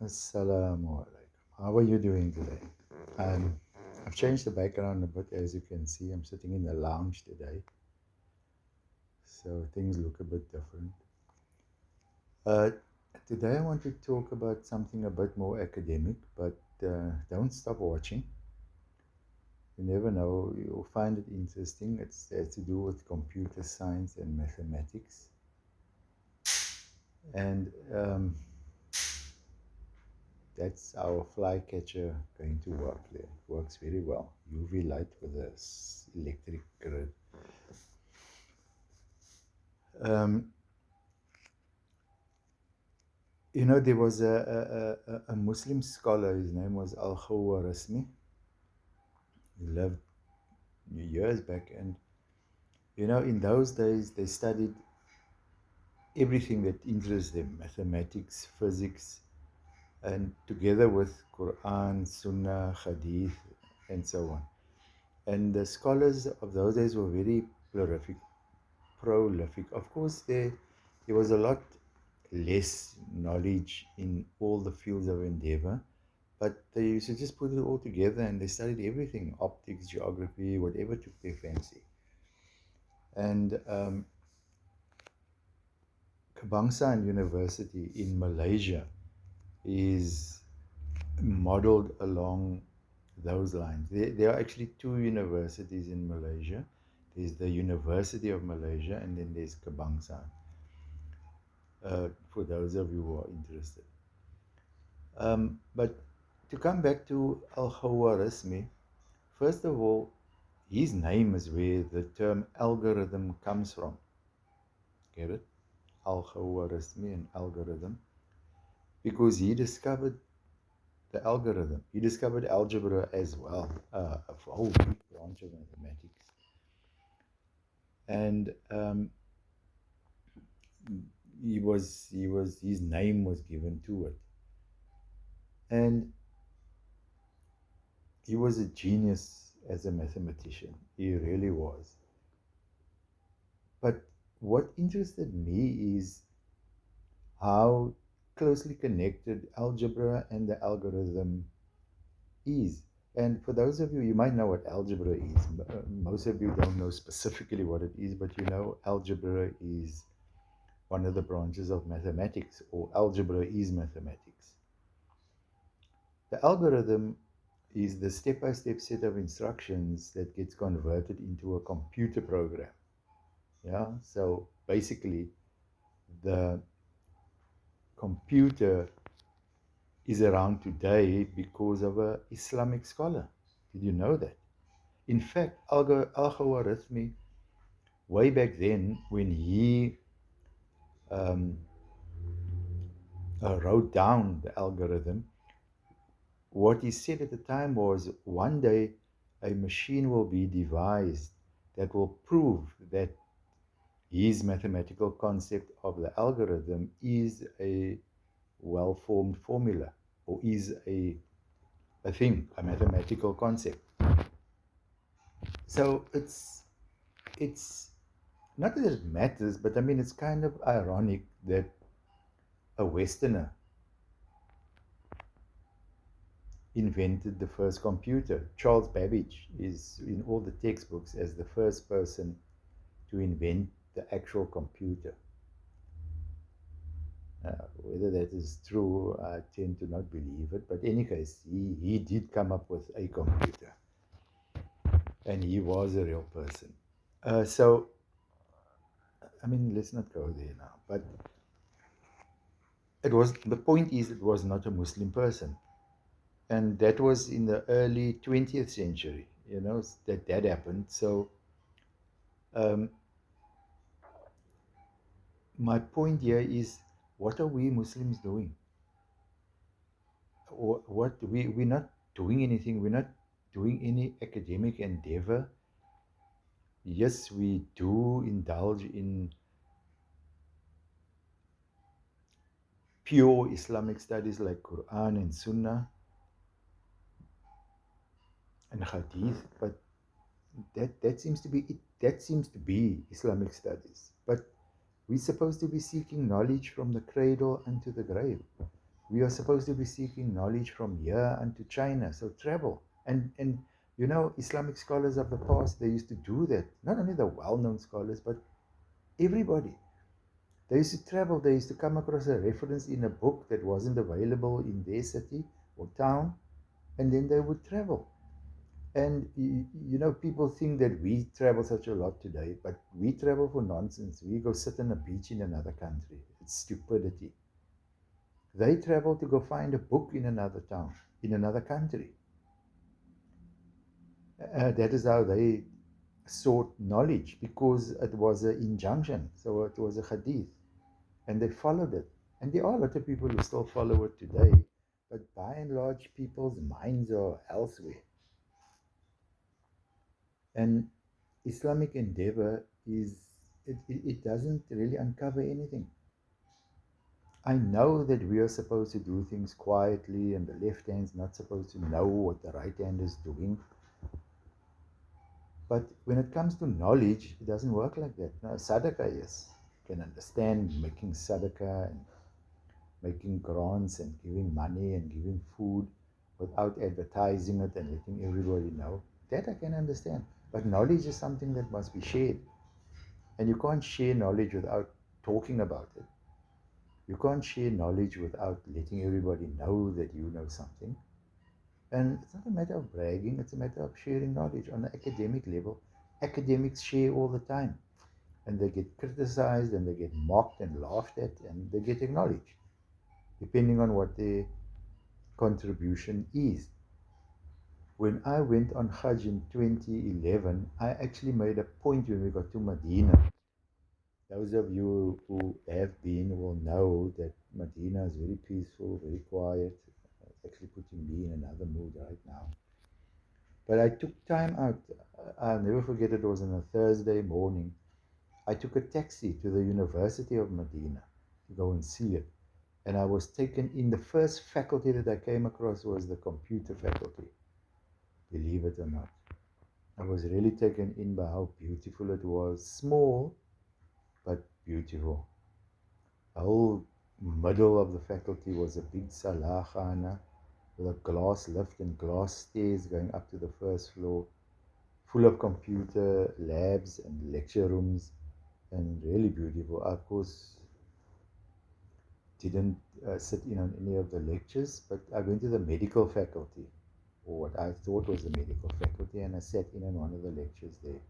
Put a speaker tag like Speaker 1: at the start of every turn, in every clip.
Speaker 1: Assalamu alaikum. How are you doing today? Um, I've changed the background a bit, as you can see. I'm sitting in the lounge today, so things look a bit different. Uh, Today, I want to talk about something a bit more academic, but don't stop watching. You never know, you'll find it interesting. It has to do with computer science and mathematics. And that's our flycatcher going to work there. It works very well. UV light with a electric grid. Um, there was a Muslim scholar. His name was Al Khawarizmi. He lived years back, and in those days they studied everything that interests them: mathematics, physics, and together with Quran, Sunnah, Hadith, and so on. And the scholars of those days were very prolific. Of course, there was a lot less knowledge in all the fields of endeavor, but they used to just put it all together and they studied everything: optics, geography, whatever took their fancy. And Kebangsaan University in Malaysia is modeled along those lines. There are actually two universities in Malaysia. There's the University of Malaysia, and then there's Kebangsaan, for those of you who are interested. But to come back to Al Khawarizmi, first of all, his name is where the term algorithm comes from. Get it? Al Khawarizmi, an algorithm. Because he discovered the algorithm. He discovered algebra as well, a whole big branch of mathematics. And his name was given to it. And he was a genius as a mathematician. He really was. But what interested me is how closely connected algebra and the algorithm is. And for those of you, you might know what algebra is. Most of you don't know specifically what it is, but algebra is one of the branches of mathematics, or algebra is mathematics. The algorithm is the step-by-step set of instructions that gets converted into a computer program. Yeah, so basically, the computer is around today because of an Islamic scholar. Did you know that? In fact, Al-Khawarizmi, way back then, when he um, wrote down the algorithm, what he said at the time was, one day a machine will be devised that will prove that his mathematical concept of the algorithm is a well-formed formula, or is a thing, a mathematical concept. So it's not that it matters, but I mean, it's kind of ironic that a Westerner invented the first computer. Charles Babbage is in all the textbooks as the first person to invent the actual computer. Whether that is true, I tend to not believe it. But in any case, he did come up with a computer, and he was a real person. So, I mean, let's not go there now. But the point is, it was not a Muslim person, and that was in the early 20th century. That happened. So, um, my point here is, what are we Muslims doing? Or what we're not doing anything. We're not doing any academic endeavor. Yes, we do indulge in pure Islamic studies like Quran and Sunnah and Hadith, but that seems to be it. That seems to be Islamic studies. But we're supposed to be seeking knowledge from the cradle unto the grave. We are supposed to be seeking knowledge from here unto China, so travel. And Islamic scholars of the past, they used to do that. Not only the well-known scholars, but everybody. They used to travel. They used to come across a reference in a book that wasn't available in their city or town, and then they would travel. And people think that we travel such a lot today, but we travel for nonsense. We go sit on a beach in another country. It's stupidity. They travel to go find a book in another town, in another country. That is how they sought knowledge, because it was an injunction. So it was a hadith, and they followed it. And there are a lot of people who still follow it today, but by and large, people's minds are elsewhere. And Islamic endeavor it doesn't really uncover anything. I know that we are supposed to do things quietly, and the left hand's not supposed to know what the right hand is doing. But when it comes to knowledge, it doesn't work like that. Now, sadaqah, yes, you can understand making sadaqah and making grants and giving money and giving food without advertising it and letting everybody know. That I can understand. But knowledge is something that must be shared. And you can't share knowledge without talking about it. You can't share knowledge without letting everybody know that you know something. And it's not a matter of bragging, it's a matter of sharing knowledge on the academic level. Academics share all the time, and they get criticized and they get mocked and laughed at and they get acknowledged, depending on what their contribution is. When I went on Hajj in 2011, I actually made a point when we got to Medina. Those of you who have been will know that Medina is very peaceful, very quiet. It's actually putting me in another mood right now. But I took time out. I'll never forget it was on a Thursday morning. I took a taxi to the University of Medina to go and see it. And I was taken in. The first faculty that I came across was the computer faculty, believe it or not. I was really taken in by how beautiful it was. Small, but beautiful. The whole middle of the faculty was a big Salah Khana with a glass lift and glass stairs going up to the first floor, full of computer labs and lecture rooms, and really beautiful. I, of course, didn't sit in on any of the lectures, but I went to the medical faculty, or what I thought was the medical faculty, and I sat in on one of the lectures there.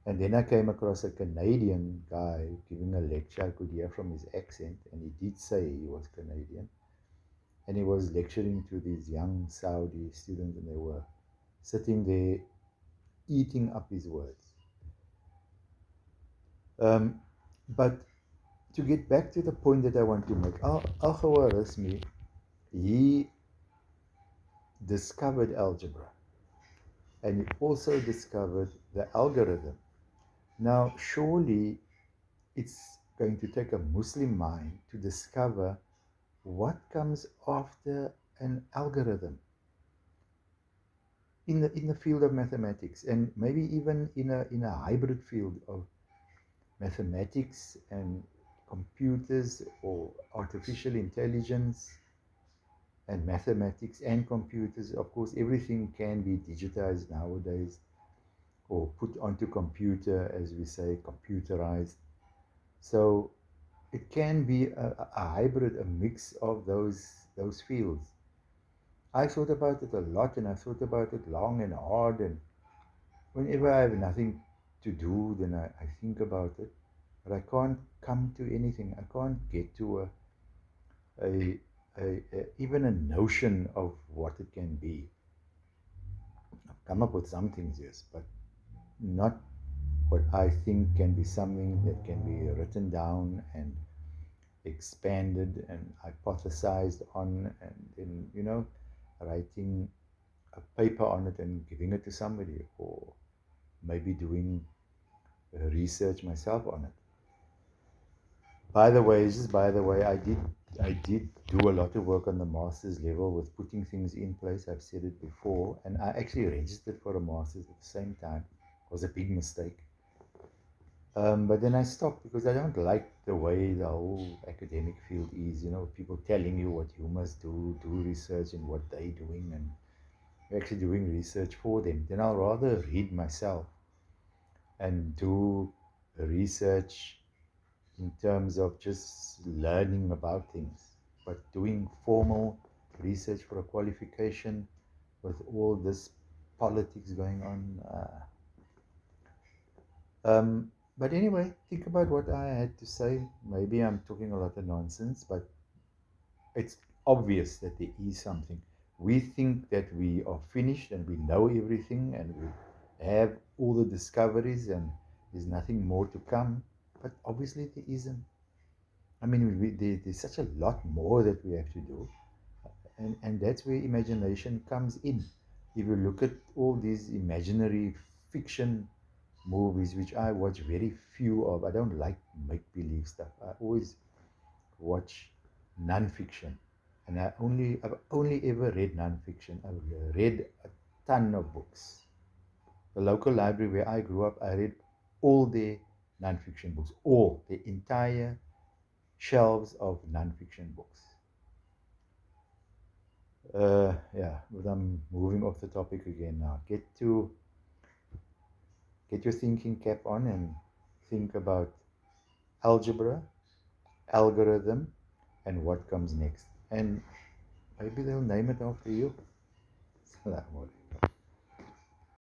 Speaker 1: And then I came across a Canadian guy giving a lecture. I could hear from his accent, and he did say he was Canadian. And he was lecturing to these young Saudi students, and they were sitting there eating up his words. But to get back to the point that I want to make, Al-Khwarizmi, he discovered algebra, and he also discovered the algorithm. Now, surely it's going to take a Muslim mind to discover what comes after an algorithm in the field of mathematics, and maybe even in a hybrid field of mathematics and computers, or artificial intelligence and mathematics and computers. Of course, everything can be digitized nowadays, or put onto computer, as we say, computerized. So it can be a hybrid, a mix of those fields. I thought about it a lot, and I thought about it long and hard, and whenever I have nothing to do, then I think about it, but I can't come to anything. I can't get to a, even a notion of what it can be. I've come up with some things, yes, but not what I think can be something that can be written down and expanded and hypothesized on, and then, writing a paper on it and giving it to somebody, or maybe doing research myself on it. By the way, I did do a lot of work on the master's level with putting things in place. I've said it before, and I actually registered for a master's at the same time. It was a big mistake. But then I stopped because I don't like the way the whole academic field is. You know, people telling you what you must do research in what they're doing, and you're actually doing research for them. Then I'll rather read myself and do research in terms of just learning about things. But doing formal research for a qualification with all this politics going on. But anyway, think about what I had to say. Maybe I'm talking a lot of nonsense, but it's obvious that there is something. We think that we are finished and we know everything and we have all the discoveries and there's nothing more to come. But obviously, there isn't. I mean, there's such a lot more that we have to do. And that's where imagination comes in. If you look at all these imaginary fiction movies, which I watch very few of, I don't like make believe stuff. I always watch non-fiction, and I've only ever read non-fiction. I've read a ton of books. The local library where I grew up, I read all their non-fiction books, all the entire shelves of non-fiction books. Yeah, but I'm moving off the topic again now. Get your thinking cap on and think about algebra, algorithm, and what comes next. And maybe they'll name it after you. Salam alaikum.